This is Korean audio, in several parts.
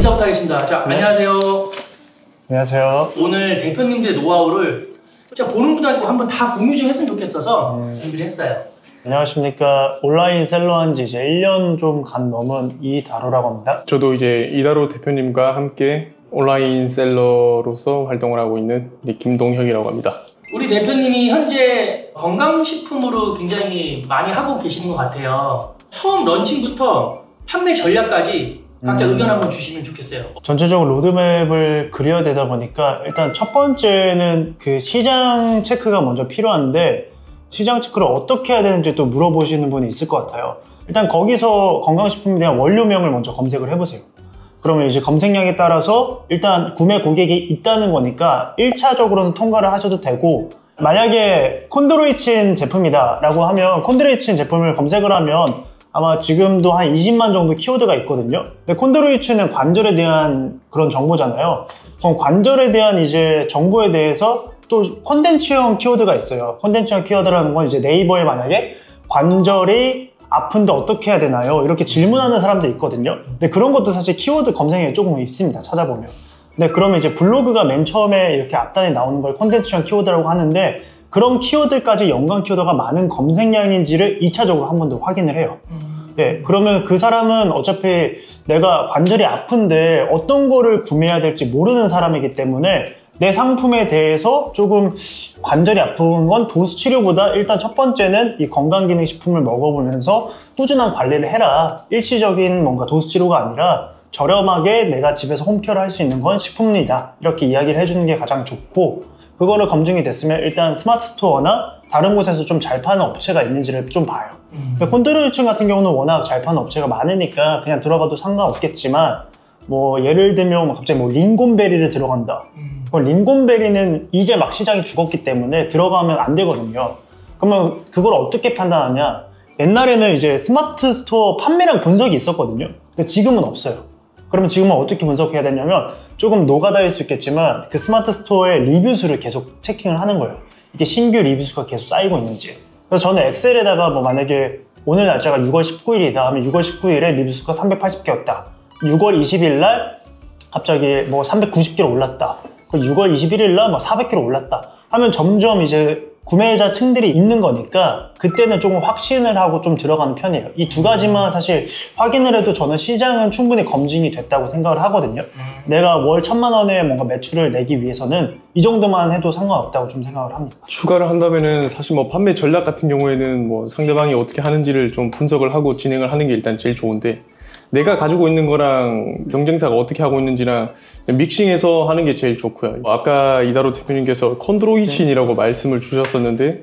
인사부터 하겠습니다. 자, 네. 안녕하세요. 안녕하세요. 오늘 대표님들의 노하우를 진짜 보는 분들한테 한번 다 공유 좀 했으면 좋겠어서 준비를 했어요. 안녕하십니까. 온라인 셀러 한지 이제 1년 좀 간 넘은 이다로라고 합니다. 저도 이제 이다로 대표님과 함께 온라인 셀러로서 활동을 하고 있는 김동혁이라고 합니다. 우리 대표님이 현재 건강식품으로 굉장히 많이 하고 계시는 것 같아요. 처음 런칭부터 판매 전략까지 각자 의견 한번 주시면 좋겠어요. 전체적으로 로드맵을 그려야 되다 보니까 일단 첫 번째는 그 시장 체크가 먼저 필요한데 시장 체크를 어떻게 해야 되는지 또 물어보시는 분이 있을 것 같아요. 일단 거기서 건강식품에 대한 원료명을 먼저 검색을 해보세요. 그러면 이제 검색량에 따라서 일단 구매 고객이 있다는 거니까 1차적으로는 통과를 하셔도 되고, 만약에 콘드로이친 제품이다 라고 하면 콘드로이친 제품을 검색을 하면 아마 지금도 한 20만 정도 키워드가 있거든요. 근데 콘드로이친은 관절에 대한 그런 정보잖아요. 그럼 관절에 대한 이제 정보에 대해서 또 콘텐츠형 키워드가 있어요. 콘텐츠형 키워드라는 건 이제 네이버에 만약에 관절이 아픈데 어떻게 해야 되나요? 이렇게 질문하는 사람도 있거든요. 근데 그런 것도 사실 키워드 검색에 조금 있습니다. 찾아보면. 근데 그러면 이제 블로그가 맨 처음에 이렇게 앞단에 나오는 걸 콘텐츠형 키워드라고 하는데, 그런 키워드까지 연관 키워드가 많은 검색량인지를 2차적으로 한 번 더 확인을 해요. 네, 그러면 그 사람은 어차피 내가 관절이 아픈데 어떤 거를 구매해야 될지 모르는 사람이기 때문에 내 상품에 대해서 조금 관절이 아픈 건 도수 치료보다 일단 첫 번째는 이 건강기능식품을 먹어보면서 꾸준한 관리를 해라. 일시적인 뭔가 도수 치료가 아니라 저렴하게 내가 집에서 홈케어를 할 수 있는 건 식품이다. 이렇게 이야기를 해주는 게 가장 좋고, 그거를 검증이 됐으면 일단 스마트 스토어나 다른 곳에서 좀 잘 파는 업체가 있는지를 좀 봐요. 콘드로이친 같은 경우는 워낙 잘 파는 업체가 많으니까 그냥 들어가도 상관없겠지만, 뭐 예를 들면 갑자기 뭐 링곤베리를 들어간다. 링곤베리는 이제 막 시장이 죽었기 때문에 들어가면 안 되거든요. 그러면 그걸 어떻게 판단하냐? 옛날에는 이제 스마트 스토어 판매량 분석이 있었거든요. 근데 지금은 없어요. 그러면 지금은 어떻게 분석해야 되냐면, 조금 노가다일 수 있겠지만 그 스마트 스토어의 리뷰 수를 계속 체킹을 하는 거예요. 이게 신규 리뷰 수가 계속 쌓이고 있는지. 그래서 저는 엑셀에다가 뭐 만약에 오늘 날짜가 6월 19일이다 하면 6월 19일에 리뷰 수가 380개였다. 6월 20일 날 갑자기 뭐 390개로 올랐다. 6월 21일 날 뭐 400개로 올랐다 하면 점점 이제 구매자 층들이 있는 거니까 그때는 조금 확신을 하고 좀 들어가는 편이에요. 이 두 가지만 사실 확인을 해도 저는 시장은 충분히 검증이 됐다고 생각을 하거든요. 내가 월 1000만 원의 뭔가 매출을 내기 위해서는 이 정도만 해도 상관없다고 좀 생각을 합니다. 추가를 한다면은 사실 뭐 판매 전략 같은 경우에는 뭐 상대방이 어떻게 하는지를 좀 분석을 하고 진행을 하는 게 일단 제일 좋은데, 내가 가지고 있는 거랑 경쟁사가 어떻게 하고 있는지랑 믹싱해서 하는 게 제일 좋고요. 아까 이다로 대표님께서 콘드로이친이라고 말씀을 주셨었는데,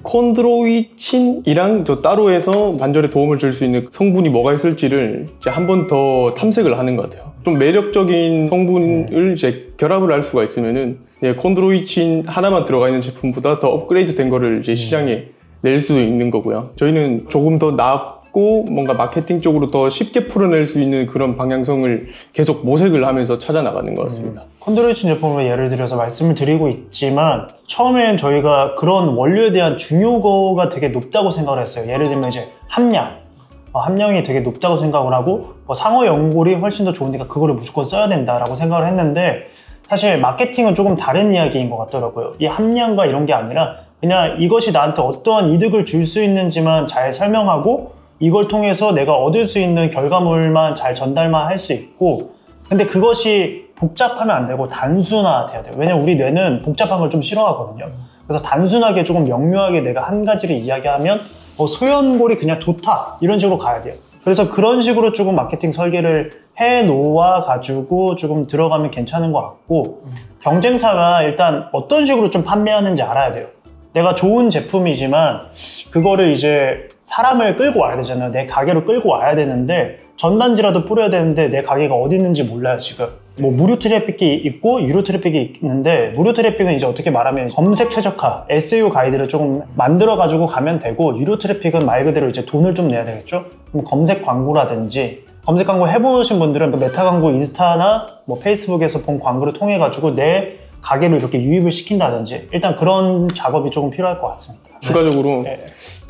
콘드로이친이랑 저 따로 해서 관절에 도움을 줄 수 있는 성분이 뭐가 있을지를 이제 한 번 더 탐색을 하는 것 같아요. 좀 매력적인 성분을 이제 결합을 할 수가 있으면은 콘드로이친 하나만 들어가 있는 제품보다 더 업그레이드 된 거를 이제 시장에 낼 수도 있는 거고요. 저희는 조금 더 낫고 뭔가 마케팅 쪽으로 더 쉽게 풀어낼 수 있는 그런 방향성을 계속 모색을 하면서 찾아 나가는 것 같습니다. 콘드로이친 제품으로 예를 들어서 말씀을 드리고 있지만, 처음엔 저희가 그런 원료에 대한 중요도가 되게 높다고 생각을 했어요. 예를 들면 이제 함량이 되게 높다고 생각을 하고, 상어 연골이 훨씬 더 좋으니까 그거를 무조건 써야 된다라고 생각을 했는데, 사실 마케팅은 조금 다른 이야기인 것 같더라고요. 이 함량과 이런 게 아니라 그냥 이것이 나한테 어떠한 이득을 줄 수 있는지만 잘 설명하고, 이걸 통해서 내가 얻을 수 있는 결과물만 잘 전달만 할 수 있고, 근데 그것이 복잡하면 안 되고 단순화돼야 돼요. 왜냐면 우리 뇌는 복잡한 걸 좀 싫어하거든요. 그래서 단순하게 조금 명료하게 내가 한 가지를 이야기하면 소연골이 그냥 좋다 이런 식으로 가야 돼요. 그래서 그런 식으로 조금 마케팅 설계를 해 놓아 가지고 조금 들어가면 괜찮은 것 같고, 경쟁사가 일단 어떤 식으로 좀 판매하는지 알아야 돼요. 내가 좋은 제품이지만 그거를 이제 사람을 끌고 와야 되잖아요. 내 가게로 끌고 와야 되는데 전단지라도 뿌려야 되는데 내 가게가 어디 있는지 몰라요. 지금 뭐 무료 트래픽이 있고 유료 트래픽이 있는데, 무료 트래픽은 이제 어떻게 말하면 검색 최적화, SEO 가이드를 조금 만들어 가지고 가면 되고, 유료 트래픽은 말 그대로 이제 돈을 좀 내야 되겠죠. 그럼 검색 광고라든지, 검색 광고 해보신 분들은 메타 광고, 인스타나 뭐 페이스북에서 본 광고를 통해 가지고 내 가게로 이렇게 유입을 시킨다든지, 일단 그런 작업이 조금 필요할 것 같습니다. 추가적으로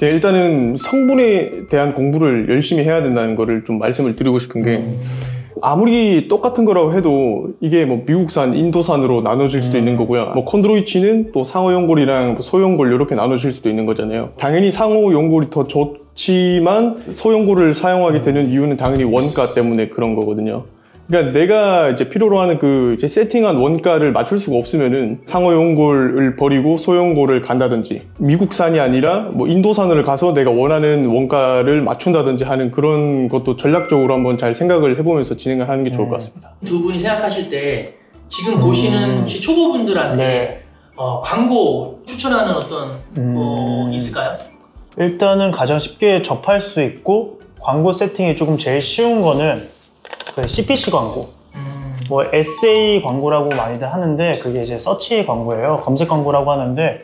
일단은 성분에 대한 공부를 열심히 해야 된다는 거를 좀 말씀을 드리고 싶은 게, 아무리 똑같은 거라고 해도 이게 뭐 미국산, 인도산으로 나눠질 수도 있는 거고요. 뭐 콘드로이친은 또 상호 연골이랑 소연골 이렇게 나눠질 수도 있는 거잖아요. 당연히 상호 연골이 더 좋지만 소연골을 사용하게 되는 이유는 당연히 원가 때문에 그런 거거든요. 그러니까 내가 이제 필요로 하는 그 이제 세팅한 원가를 맞출 수가 없으면은 상호 연골을 버리고 소연골을 간다든지, 미국산이 아니라 뭐 인도산을 가서 내가 원하는 원가를 맞춘다든지 하는 그런 것도 전략적으로 한번 잘 생각을 해보면서 진행을 하는 게 좋을 것 같습니다. 두 분이 생각하실 때 지금 보시는 혹시 초보분들한테 네. 광고 추천하는 어떤 있을까요? 일단은 가장 쉽게 접할 수 있고 광고 세팅이 조금 제일 쉬운 거는 그 CPC 광고, 뭐 SA 광고라고 많이들 하는데 그게 이제 서치 광고예요. 검색 광고라고 하는데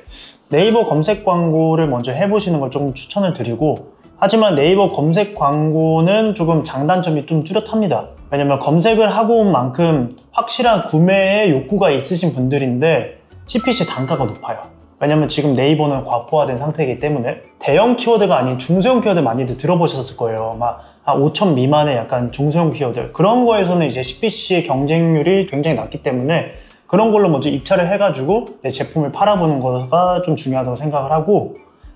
네이버 검색 광고를 먼저 해보시는 걸 조금 추천을 드리고, 하지만 네이버 검색 광고는 조금 장단점이 좀 뚜렷합니다. 왜냐면 검색을 하고 온 만큼 확실한 구매의 욕구가 있으신 분들인데 CPC 단가가 높아요. 왜냐면 지금 네이버는 과포화된 상태이기 때문에 대형 키워드가 아닌 중소형 키워드 많이들 들어보셨을 거예요. 막 한 5천 미만의 약간 중소형 키워드, 그런 거에서는 이제 CPC의 경쟁률이 굉장히 낮기 때문에 그런 걸로 먼저 입찰을 해가지고 내 제품을 팔아보는 거가 좀 중요하다고 생각을 하고,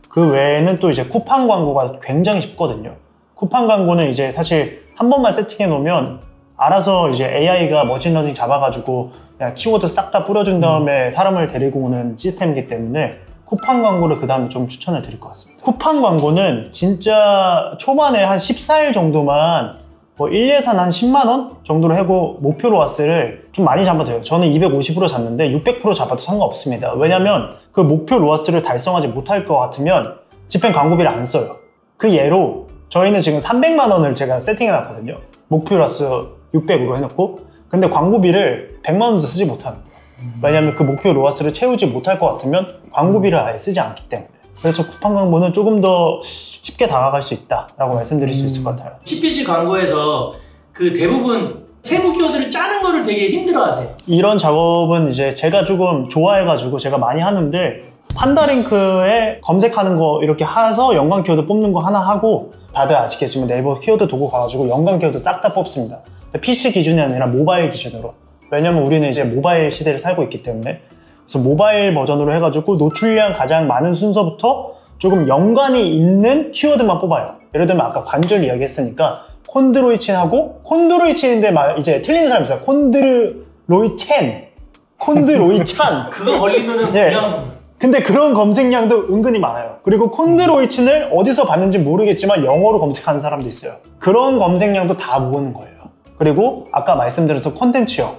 그 외에는 또 이제 쿠팡 광고가 굉장히 쉽거든요. 쿠팡 광고는 이제 사실 한 번만 세팅해 놓으면 알아서 이제 AI가 머신러닝 잡아가지고 그냥 키워드 싹 다 뿌려준 다음에 사람을 데리고 오는 시스템이기 때문에 쿠팡 광고를 그 다음에 좀 추천을 드릴 것 같습니다. 쿠팡 광고는 진짜 초반에 한 14일 정도만 뭐 1예산 한 10만원 정도로 하고 목표 로아스를 좀 많이 잡아도 돼요. 저는 250으로 잡는데 600% 잡아도 상관없습니다. 왜냐면 그 목표 로아스를 달성하지 못할 것 같으면 집행 광고비를 안 써요. 그 예로 저희는 지금 300만원을 제가 세팅해 놨거든요. 목표 로아스 600으로 해놓고, 근데 광고비를 100만원도 쓰지 못합니다. 왜냐면 그 목표 로아스를 채우지 못할 것 같으면 광고비를 아예 쓰지 않기 때문에. 그래서 쿠팡 광고는 조금 더 쉽게 다가갈 수 있다라고 말씀드릴 수 있을 것 같아요. CPC 광고에서 그 대부분 세부 키워드를 짜는 거를 되게 힘들어하세요. 이런 작업은 이제 제가 조금 좋아해가지고 제가 많이 하는데, 판다링크에 검색하는 거 이렇게 해서 연관 키워드 뽑는 거 하나 하고, 다들 아시겠지만 네이버 키워드 도구 가가지고 연관 키워드 싹 다 뽑습니다. PC 기준이 아니라 모바일 기준으로. 왜냐면 우리는 이제 모바일 시대를 살고 있기 때문에. 그래서 모바일 버전으로 해가지고 노출량 가장 많은 순서부터 조금 연관이 있는 키워드만 뽑아요. 예를 들면 아까 관절 이야기 했으니까 콘드로이친하고, 콘드로이친인데 이제 틀리는 사람 있어요. 콘드로이찬 그거 걸리면은 네. 그냥. 근데 그런 검색량도 은근히 많아요. 그리고 콘드로이친을 어디서 봤는지 모르겠지만 영어로 검색하는 사람도 있어요. 그런 검색량도 다 모으는 거예요. 그리고 아까 말씀드렸던 콘텐츠형,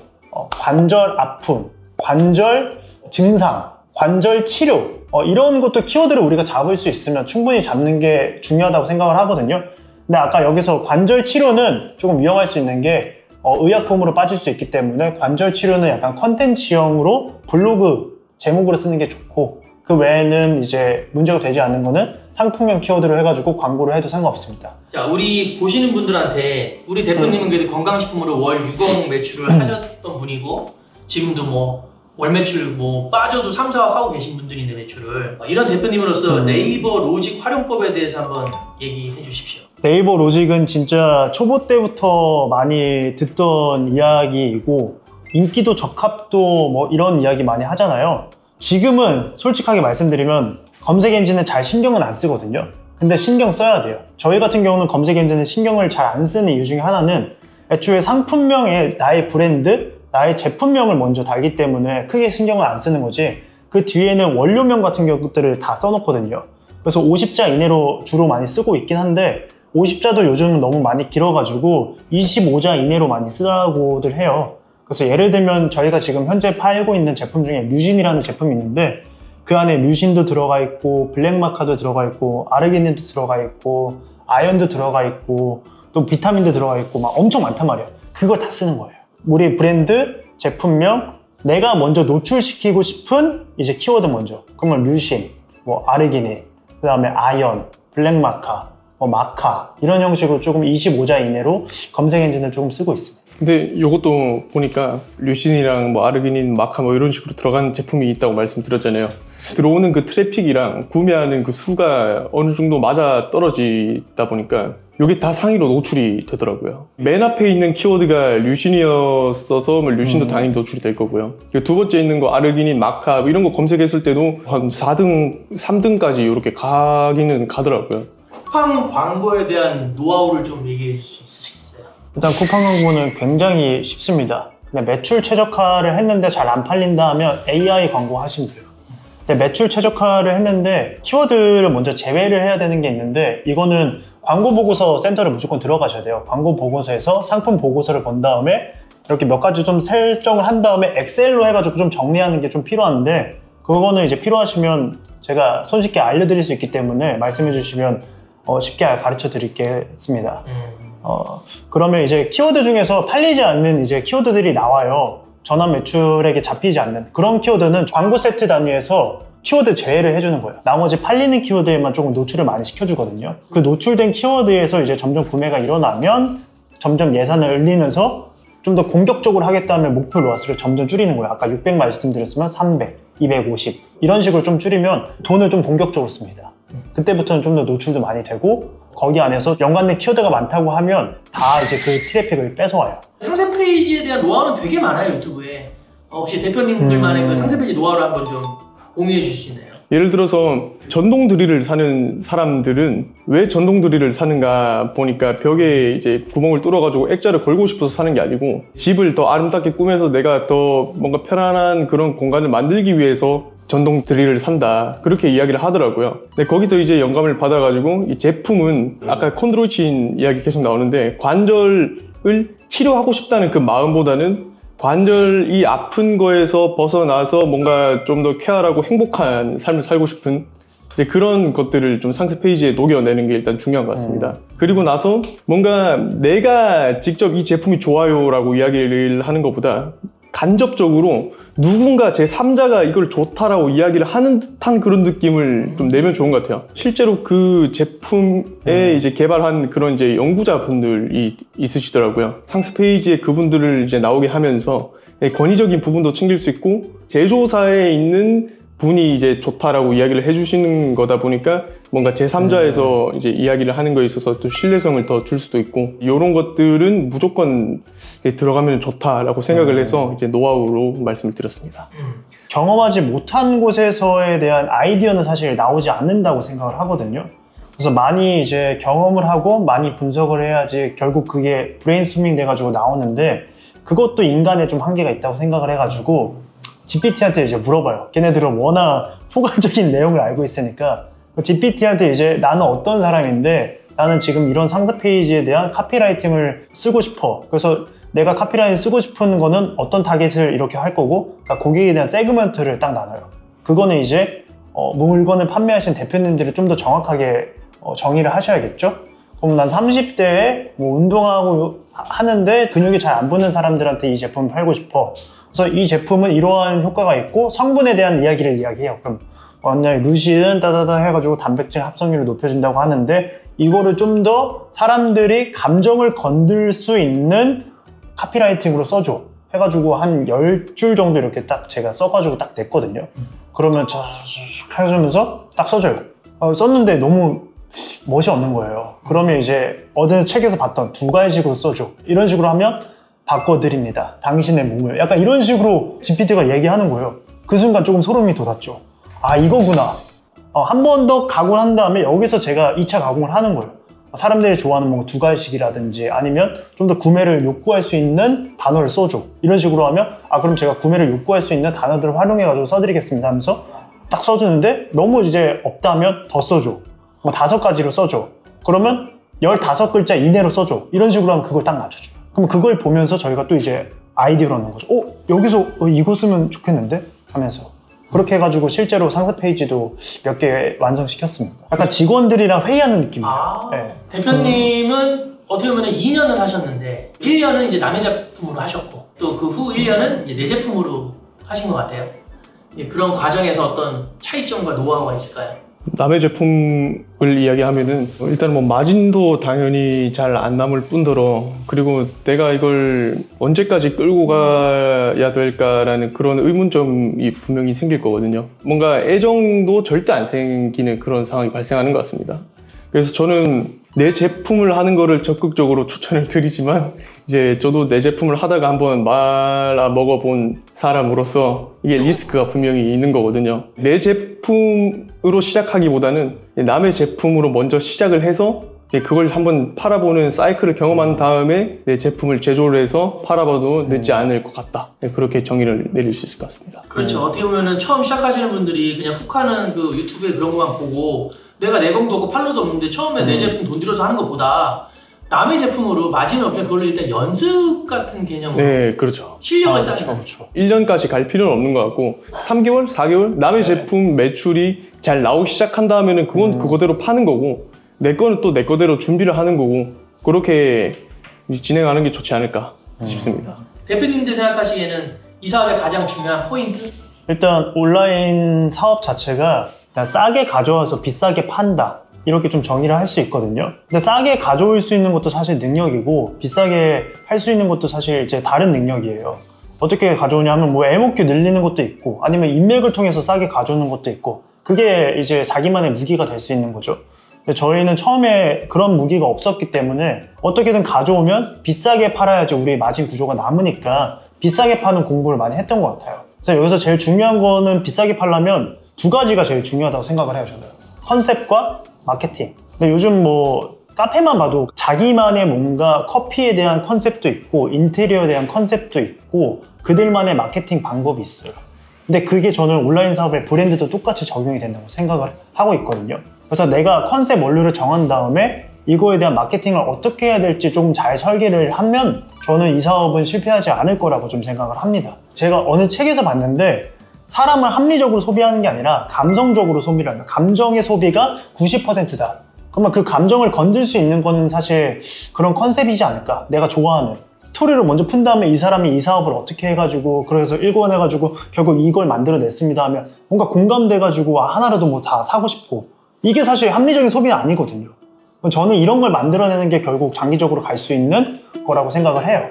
관절 아픔, 관절 증상, 관절 치료, 이런 것도 키워드를 우리가 잡을 수 있으면 충분히 잡는 게 중요하다고 생각을 하거든요. 근데 아까 여기서 관절 치료는 조금 위험할 수 있는 게 의약품으로 빠질 수 있기 때문에 관절 치료는 약간 컨텐츠형으로 블로그 제목으로 쓰는 게 좋고, 그 외에는 이제 문제가 되지 않는 거는 상품형 키워드로 해가지고 광고를 해도 상관없습니다. 자, 우리 보시는 분들한테, 우리 대표님은 그래도 건강식품으로 월 6억 매출을 하셨던 분이고, 지금도 뭐 월 매출 뭐 빠져도 3, 4억 하고 계신 분들인데 매출을, 이런 대표님으로서 네이버 로직 활용법에 대해서 한번 얘기해 주십시오. 네이버 로직은 진짜 초보 때부터 많이 듣던 이야기이고, 인기도 적합도 뭐 이런 이야기 많이 하잖아요. 지금은 솔직하게 말씀드리면 검색 엔진은 잘 신경은 안 쓰거든요. 근데 신경 써야 돼요. 저희 같은 경우는 검색 엔진은 신경을 잘 안 쓰는 이유 중에 하나는 애초에 상품명에 나의 브랜드, 나의 제품명을 먼저 달기 때문에 크게 신경을 안 쓰는 거지, 그 뒤에는 원료명 같은 것들을 다 써놓거든요. 그래서 50자 이내로 주로 많이 쓰고 있긴 한데, 50자도 요즘은 너무 많이 길어가지고 25자 이내로 많이 쓰라고들 해요. 그래서 예를 들면 저희가 지금 현재 팔고 있는 제품 중에 뮤신이라는 제품이 있는데, 그 안에 뮤신도 들어가 있고 블랙마카도 들어가 있고 아르기닌도 들어가 있고 아연도 들어가 있고 또 비타민도 들어가 있고 막 엄청 많단 말이에요. 그걸 다 쓰는 거예요. 우리 브랜드, 제품명, 내가 먼저 노출시키고 싶은 이제 키워드 먼저. 그러면 뮤신, 뭐 아르기닌, 그 다음에 아연, 블랙마카, 뭐 마카, 이런 형식으로 조금 25자 이내로 검색 엔진을 조금 쓰고 있습니다. 근데 이것도 보니까 류신이랑 뭐 아르기닌, 마카 뭐 이런 식으로 들어간 제품이 있다고 말씀드렸잖아요. 들어오는 그 트래픽이랑 구매하는 그 수가 어느 정도 맞아 떨어지다 보니까 이게 다 상위로 노출이 되더라고요. 맨 앞에 있는 키워드가 류신이었어서 류신도 당연히 노출이 될 거고요. 두 번째 있는 거 아르기닌, 마카 이런 거 검색했을 때도 한 4등, 3등까지 이렇게 가기는 가더라고요. 쿠팡 광고에 대한 노하우를 좀 얘기해 줄 수 있으시겠어요? 일단 쿠팡 광고는 굉장히 쉽습니다. 그냥 매출 최적화를 했는데 잘 안 팔린다 하면 AI 광고 하시면 돼요. 근데 매출 최적화를 했는데 키워드를 먼저 제외를 해야 되는 게 있는데, 이거는 광고 보고서 센터를 무조건 들어가셔야 돼요. 광고 보고서에서 상품 보고서를 본 다음에 이렇게 몇 가지 좀 설정을 한 다음에 엑셀로 해가지고 좀 정리하는 게 좀 필요한데, 그거는 이제 필요하시면 제가 손쉽게 알려드릴 수 있기 때문에 말씀해 주시면 쉽게 가르쳐 드리겠습니다. 그러면 이제 키워드 중에서 팔리지 않는 이제 키워드들이 나와요. 전환 매출액에 잡히지 않는 그런 키워드는 광고 세트 단위에서 키워드 제외를 해주는 거예요. 나머지 팔리는 키워드에만 조금 노출을 많이 시켜주거든요. 그 노출된 키워드에서 이제 점점 구매가 일어나면 점점 예산을 늘리면서 좀 더 공격적으로 하겠다면 목표 로아스를 점점 줄이는 거예요. 아까 600 말씀드렸으면 300, 250 이런 식으로 좀 줄이면 돈을 좀 공격적으로 씁니다. 그때부터는 좀 더 노출도 많이 되고, 거기 안에서 연관된 키워드가 많다고 하면 다 이제 그 트래픽을 뺏어와요. 상세 페이지에 대한 노하우는 되게 많아요, 유튜브에. 혹시 대표님들만의 그 상세 페이지 노하우를 한번 좀 공유해 주실 수 있나요? 예를 들어서 전동 드릴을 사는 사람들은 왜 전동 드릴을 사는가 보니까 벽에 이제 구멍을 뚫어가지고 액자를 걸고 싶어서 사는 게 아니고, 집을 더 아름답게 꾸며서 내가 더 뭔가 편안한 그런 공간을 만들기 위해서 전동 드릴을 산다, 그렇게 이야기를 하더라고요. 근데 거기서 이제 영감을 받아가지고 이 제품은 아까 콘드로이친 이야기 계속 나오는데, 관절을 치료하고 싶다는 그 마음보다는 관절이 아픈 거에서 벗어나서 뭔가 좀 더 쾌활하고 행복한 삶을 살고 싶은 이제 그런 것들을 좀 상세 페이지에 녹여내는 게 일단 중요한 것 같습니다. 그리고 나서 뭔가 내가 직접 이 제품이 좋아요 라고 이야기를 하는 것보다 간접적으로 누군가 제3자가 이걸 좋다라고 이야기를 하는 듯한 그런 느낌을 좀 내면 좋은 것 같아요. 실제로 그 제품에 이제 개발한 그런 이제 연구자분들이 있으시더라고요. 상세 페이지에 그분들을 이제 나오게 하면서 권위적인 부분도 챙길 수 있고, 제조사에 있는 분이 이제 좋다라고 이야기를 해주시는 거다 보니까 뭔가 제3자에서 이제 이야기를 하는 거에 있어서 또 신뢰성을 더 줄 수도 있고, 이런 것들은 무조건 들어가면 좋다라고 생각을 해서 이제 노하우로 말씀을 드렸습니다. 경험하지 못한 곳에서에 대한 아이디어는 사실 나오지 않는다고 생각을 하거든요. 그래서 많이 이제 경험을 하고 많이 분석을 해야지 결국 그게 브레인스토밍 돼가지고 나오는데, 그것도 인간의 좀 한계가 있다고 생각을 해가지고 GPT한테 이제 물어봐요. 걔네들은 워낙 포괄적인 내용을 알고 있으니까 GPT한테 이제 나는 어떤 사람인데 나는 지금 이런 상세 페이지에 대한 카피라이팅을 쓰고 싶어. 그래서 내가 카피라이팅 쓰고 싶은 거는 어떤 타겟을 이렇게 할 거고, 그러니까 고객에 대한 세그먼트를 딱 나눠요. 그거는 이제 물건을 판매하신 대표님들이 좀 더 정확하게 정의를 하셔야겠죠. 그럼 난 30대에 뭐 운동하고 하는데 근육이 잘 안 붙는 사람들한테 이 제품을 팔고 싶어. 그래서 이 제품은 이러한 효과가 있고 성분에 대한 이야기를 이야기해요. 그럼 완전히 루시든 따다다 해가지고 단백질 합성률을 높여준다고 하는데, 이거를 좀 더 사람들이 감정을 건들 수 있는 카피라이팅으로 써줘 해가지고 한 10줄 정도 이렇게 딱 제가 써가지고 딱 냈거든요. 그러면 쫙 해주면서 딱 써줘요. 썼는데 너무 멋이 없는 거예요. 그러면 이제 어느 책에서 봤던 두 가지식으로 써줘, 이런 식으로 하면 바꿔드립니다, 당신의 몸을. 약간 이런 식으로 GPT가 얘기하는 거예요. 그 순간 조금 소름이 돋았죠. 아, 이거구나. 한 번 더 가공을 한 다음에 여기서 제가 2차 가공을 하는 거예요. 사람들이 좋아하는 뭐 두 가지식이라든지 아니면 좀 더 구매를 욕구할 수 있는 단어를 써줘, 이런 식으로 하면 그럼 제가 구매를 욕구할 수 있는 단어들을 활용해 가지고 써드리겠습니다 하면서 딱 써주는데, 너무 이제 없다면 더 써줘, 뭐 5가지로 써줘, 그러면 15글자 이내로 써줘, 이런 식으로 하면 그걸 딱 맞춰줘요. 그럼 그걸 보면서 저희가 또 이제 아이디어를 얻는 거죠. 여기서 이거 쓰면 좋겠는데 하면서 그렇게 해가지고 실제로 상세 페이지도 몇 개 완성시켰습니다. 약간 직원들이랑 회의하는 느낌이에요. 네. 대표님은 어떻게 보면 2년을 하셨는데 1년은 이제 남의 제품으로 하셨고 또 그 후 1년은 이제 내 제품으로 하신 것 같아요. 그런 과정에서 어떤 차이점과 노하우가 있을까요? 남의 제품을 이야기하면은 일단 뭐 마진도 당연히 잘 안 남을 뿐더러, 그리고 내가 이걸 언제까지 끌고 가야 될까라는 그런 의문점이 분명히 생길 거거든요. 뭔가 애정도 절대 안 생기는 그런 상황이 발생하는 것 같습니다. 그래서 저는 내 제품을 하는 거를 적극적으로 추천을 드리지만 이제 저도 내 제품을 하다가 한번 말아 먹어본 사람으로서 이게 리스크가 분명히 있는 거거든요. 내 제품으로 시작하기보다는 남의 제품으로 먼저 시작을 해서 그걸 한번 팔아보는 사이클을 경험한 다음에 내 제품을 제조를 해서 팔아봐도 늦지 않을 것 같다. 그렇게 정의를 내릴 수 있을 것 같습니다. 그렇죠. 어떻게 보면은 처음 시작하시는 분들이 그냥 훅 하는 그 유튜브에 그런 것만 보고 내가 내공도 없고 팔로도 없는데 처음에 내 제품 돈 들여서 하는 것보다 남의 제품으로 마진을 없게 그걸 일단 연습 같은 개념으로 네, 그렇죠. 실력을 쌓는 그렇죠. 1년까지 갈 필요는 없는 것 같고 3개월, 4개월 남의 제품 매출이 잘 나오기 시작한다 하면은 그건 그거대로 파는 거고 내 거는 또 내 거대로 준비를 하는 거고 그렇게 진행하는 게 좋지 않을까 싶습니다. 대표님들 생각하시기에는 이 사업의 가장 중요한 포인트? 일단 온라인 사업 자체가 그냥 싸게 가져와서 비싸게 판다 이렇게 좀 정의를 할 수 있거든요. 근데 싸게 가져올 수 있는 것도 사실 능력이고 비싸게 할 수 있는 것도 사실 이제 다른 능력이에요. 어떻게 가져오냐 하면 뭐 MOQ 늘리는 것도 있고 아니면 인맥을 통해서 싸게 가져오는 것도 있고 그게 이제 자기만의 무기가 될 수 있는 거죠. 근데 저희는 처음에 그런 무기가 없었기 때문에 어떻게든 가져오면 비싸게 팔아야지 우리 마진 구조가 남으니까 비싸게 파는 공부를 많이 했던 것 같아요. 그래서 여기서 제일 중요한 거는 비싸게 팔려면 두 가지가 제일 중요하다고 생각을 해요, 저는. 컨셉과 마케팅. 근데 요즘 뭐 카페만 봐도 자기만의 뭔가 커피에 대한 컨셉도 있고 인테리어에 대한 컨셉도 있고 그들만의 마케팅 방법이 있어요. 근데 그게 저는 온라인 사업의 브랜드도 똑같이 적용이 된다고 생각을 하고 있거든요. 그래서 내가 컨셉 원료를 정한 다음에 이거에 대한 마케팅을 어떻게 해야 될지 조금 잘 설계를 하면 저는 이 사업은 실패하지 않을 거라고 좀 생각을 합니다. 제가 어느 책에서 봤는데 사람을 합리적으로 소비하는 게 아니라 감성적으로 소비를 한다. 감정의 소비가 90%다. 그러면 그 감정을 건들 수 있는 거는 사실 그런 컨셉이지 않을까. 내가 좋아하는 스토리를 먼저 푼 다음에 이 사람이 이 사업을 어떻게 해가지고 그래서 일궈내가지고 결국 이걸 만들어냈습니다 하면 뭔가 공감돼가지고 하나라도 뭐 다 사고 싶고 이게 사실 합리적인 소비는 아니거든요. 저는 이런 걸 만들어내는 게 결국 장기적으로 갈 수 있는 거라고 생각을 해요.